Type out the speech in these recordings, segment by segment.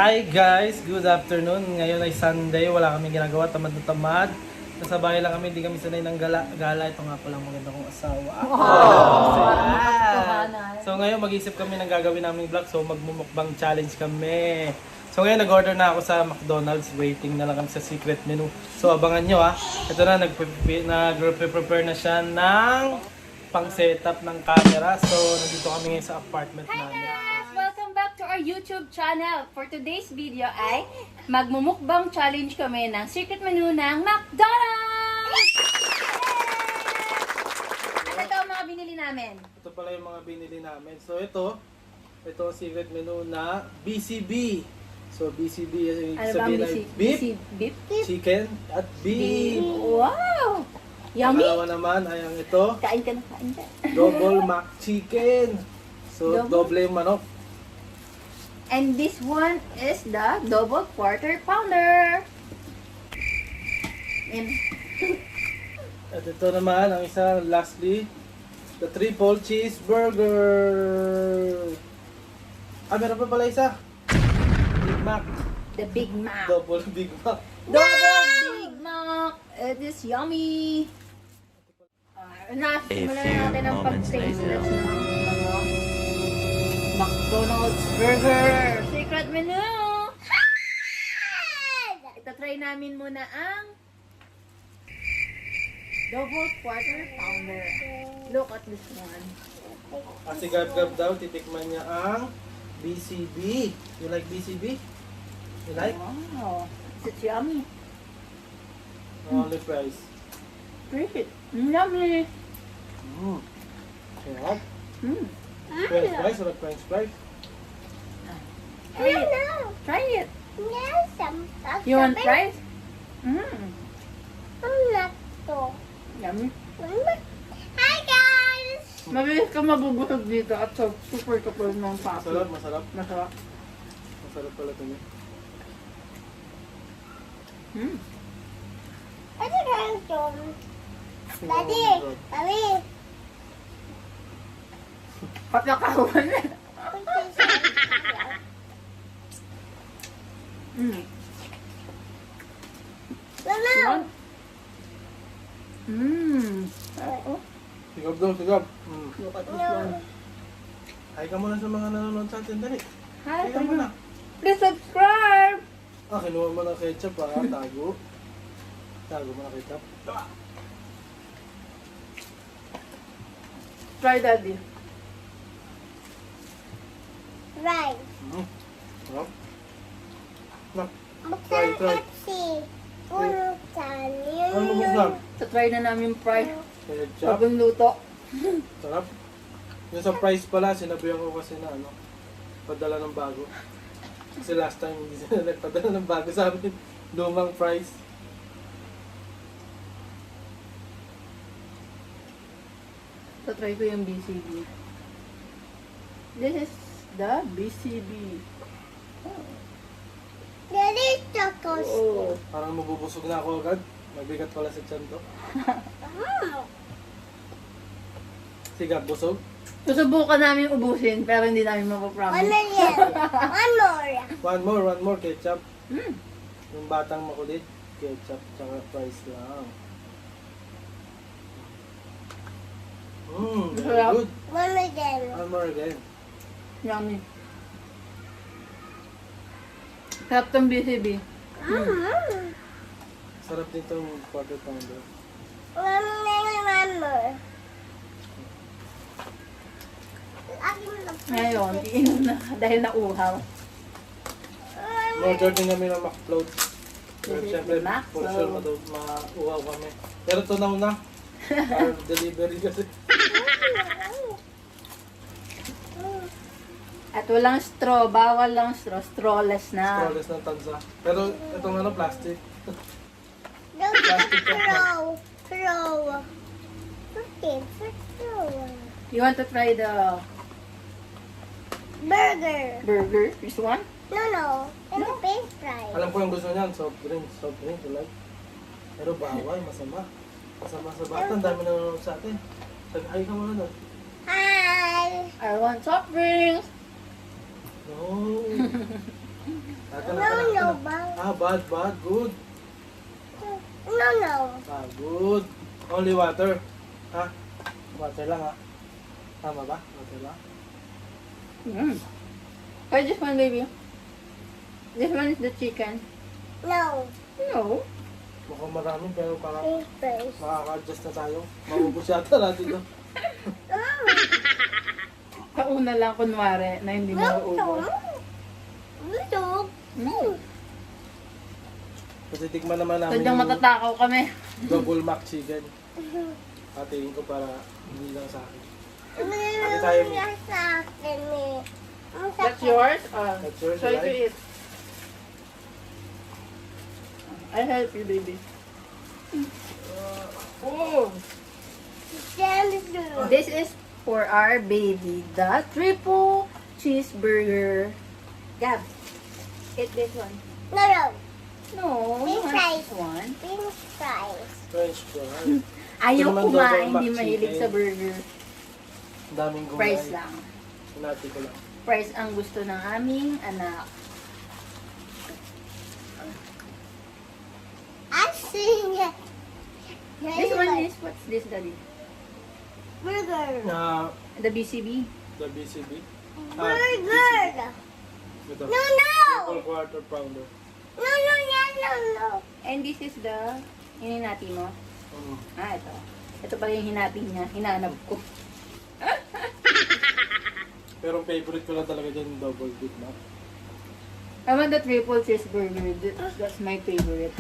Hi guys! Good afternoon. Ngayon ay Sunday. Wala kaming ginagawa. Tamad na tamad. Nasa bahay lang kami. Hindi kami sanay ng gala. Ito nga pala ang maganda kong asawa. So ngayon mag-isip kami ng gagawin naming vlog. So magmumukbang challenge kami. So ngayon nag-order na ako sa McDonald's. Waiting na lang kami sa secret menu. So abangan nyo ha. Ito na, nag-prepare na siya ng pang-setup ng camera. So nandito kami ngayon sa apartment namin. Welcome back to our YouTube channel. For today's video ay magmumukbang challenge kami ng secret menu ng McDonald's! At ito ang mga binili namin. Ito pala yung mga binili namin. So ito ang secret menu na BCB. So BCB Ano sabihin bang ay beef? beef, chicken, at beef. Wow! Yummy! Pangalawa naman ay ang ito, Kain ka na, kain ka. double mac chicken. So doble yung manok. And this one is the double quarter pounder. And At ito naman ang isa, lastly, the triple cheeseburger. Meron pa pala isa. Big Mac. the Big Mac. Double Big Mac. Double Big Mac. It is yummy. Nasimulan na natin ang pag-taste test ng McDonald's burger. Secret menu. Ito try namin muna ang double quarter pounder. Look at this one. Si Gab daw, titikman niya ang BCB. You like BCB? You like? Wow. It's yummy. Only price. Great. Yummy. Sarap. Mm. French fries or French fries? Try it. Try it. You want fries? Mm. Yummy. Hi guys! Mabilis ka mabubusog dito at so super kapal ng papi. Masarap, masarap. Masarap. Masarap pala ito niya. Mm. Ano ka ito? Daddy! Daddy! Patakawan. Mm. Mama! Mm. Oh, Sigap daw, sigap. look at this one. Hi ka muna sa mga nanonood sa atin, dali. Hi, Hi ka muna. please subscribe. Kinuha mo ng ketchup ha, tago. Tago mo ng ketchup. Try daddy. Right. Sarap. Nak, Buksan try. Pepsi. Buksan yun. Ano mo lang? So try na namin fry. Ketchup. Bagong luto. Sarap. Yung sa price pala, sinabihan ko kasi na padala ng bago. Kasi last time hindi sila nagpadala ng bago sa amin. Lumang price. So try ko yung BCB. This is the BCB. Daddy, tacos. Oh. Parang mabubusog na ako agad. Mabigat pala sa tiyan to. Sigap, busog. Susubukan namin ubusin pero hindi namin One mapapromise. million. One more. One more ketchup. Mm. Yung batang makulit, ketchup, tsaka fries lang. Very Sarap. good. One again. One more again. Yummy. Sarap tong BCB. Sarap din itong quarter pounder. One more. Ngayon, iinom na dahil nauhaw. Order din kami ng McFloat. Pero This is syempre, the McFloat. for sure mauhaw kami. Pero tunaw na. Para delivery kasi. At walang straw, bawal lang straw, strawless na. Strawless ng tansa. Pero itong plastic. Throw. Okay, throw. You want to try the Burger. burger? This one? No. And the French fries. Alam ko yung gusto niyan, soft drink, you like. Pero bawal, masama. Masama sa bata, ang dami nanonood sa atin. Hi ka muna doon. Hi. I want soft drinks. No. No, bad. Bad. Good. No. Good. Only water. Ha? Water lang ha? Tama ba? Water lang? Try this one, baby. This one is the chicken. No. No. Mukhang marami pero parang French fries. makaka-adjust na tayo. Maubos yata natin to. Kauna lang kunwari na hindi mo maubos. Busog. Kasi tikman naman namin Sadyang matatakaw kami. double mac chicken. Hatiin ko para hindi lang sa akin. Ano tayo, Mi? sa akin eh. Ang That's sakit. yours? That's yours, Try to right? eat. I help you, baby. Oh! Jam. This is for our baby, the triple cheeseburger. Gab, eat this one. No. No, you French want fries. this one. French fries. French fries. Ayaw Ito naman kumain, double hindi mac mahilig chicken. sa burger. Ang daming gulay. Fries lang. Hinati ko lang. Fries ang gusto ng aming anak. I sing it. This one is, what's this, Daddy? Burger. The BCB? The BCB. Burger. Ito. No. Triple quarter pounder. No. And this is the hininati mo? Mm. Ito. Ito pala yung hinati niya. Hinanap ko. Pero favorite ko lang talaga dyan yung double Big Mac. I want the triple cheeseburger. That's my favorite.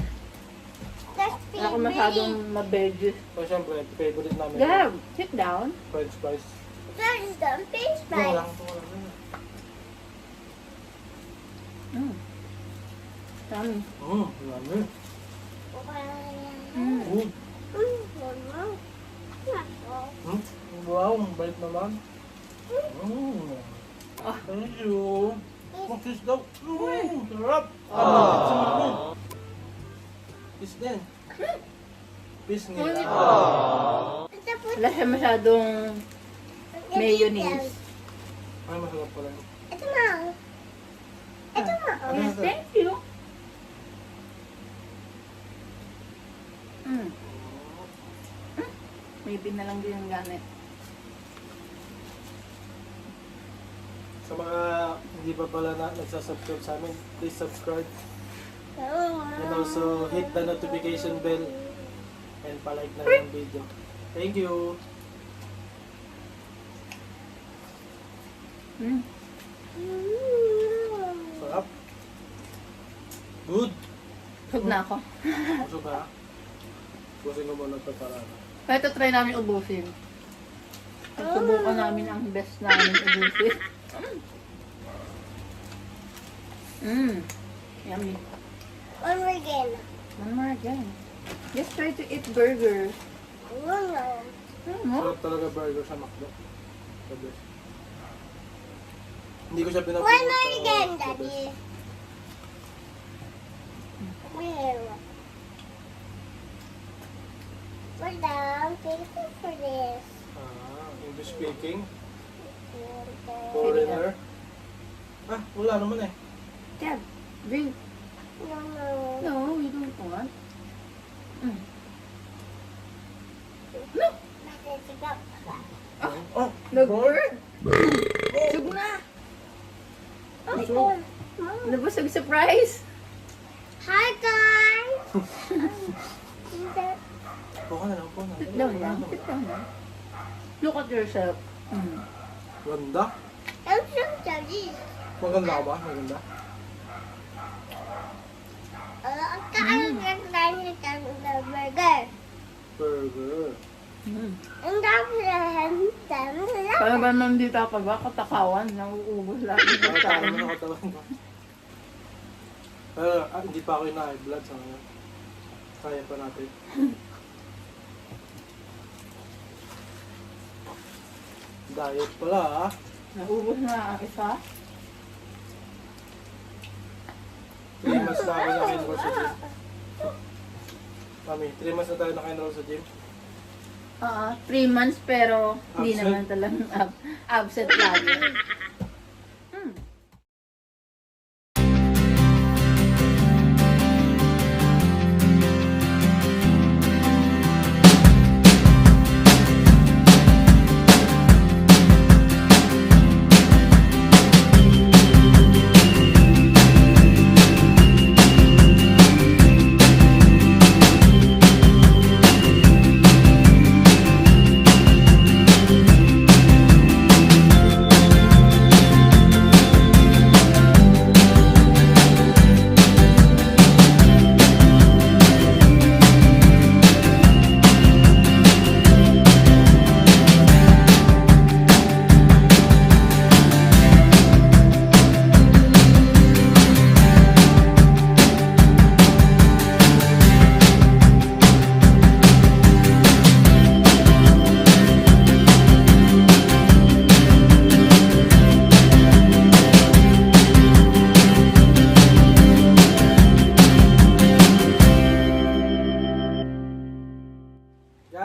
That's Ako masyadong mabeg. So syempre, favorite namin Gab, sit down. French fries. That is the French Ito fries. lang. Dami. Lami. Mm. Good. Wow, ang bait naman. Thank you. Mag-kiss daw. Sarap. Kiss din. Kiss nila. Wala siya masyadong mayonnaise. Ay, masarap pala. Ito na. Yes, thank you. Maybe na lang din yung gamit. Sa mga hindi pa pala nagsasubscribe sa amin, please subscribe. And also hit the notification bell and palike na yung video. Thank you. Sarap. Good. Hug na ako. Busog ka? Busog ko muna ito para Ito try namin ubusin. Subukan namin ang best namin ubusin. Yummy. One more again. One more again. Just try to eat burger. No. sarap talaga burger sa Mcdo. The best. Hindi ko siya One pinapromote. more pero again, the Daddy. best. Where? We're down. Thank you for this. English speaking. Foreigner. Wala naman eh. Dad, drink. No. No, you don't want. No. Oh, Nag-burn. Sug na. busog. Nabusog surprise. Hi, guys. Buka na lang po na. Sit down na. Sit down na. Look at yourself. Ganda. I'm so sorry. Maganda ka ba? Maganda. Ang burger. Burger. Ang dami Para ba nandito ka ba? Katakawan. Nauubos lang. Parang nakatawan ko. Hindi pa ako high blood sa ngayon. Kaya pa natin. Diet pala Naubos na ang isa. 3 months na ako naka-enroll sa gym. Mami, 3 months na tayo naka-enroll sa gym. 3 months pero hindi Absent? naman talagang absent lagi.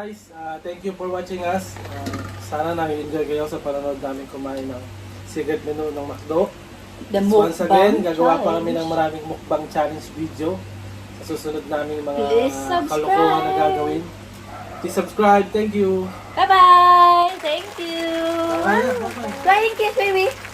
guys, thank you for watching us. Sana nag-enjoy kayo sa panonood namin kumain ng secret menu ng Mcdo. The Once again, mukbang gagawa pa challenge. kami ng maraming mukbang challenge video sa susunod namin mga Please subscribe. kalokohan na gagawin. Please subscribe. Thank you. Bye-bye! Thank you! Bye-bye. Flying kiss, baby!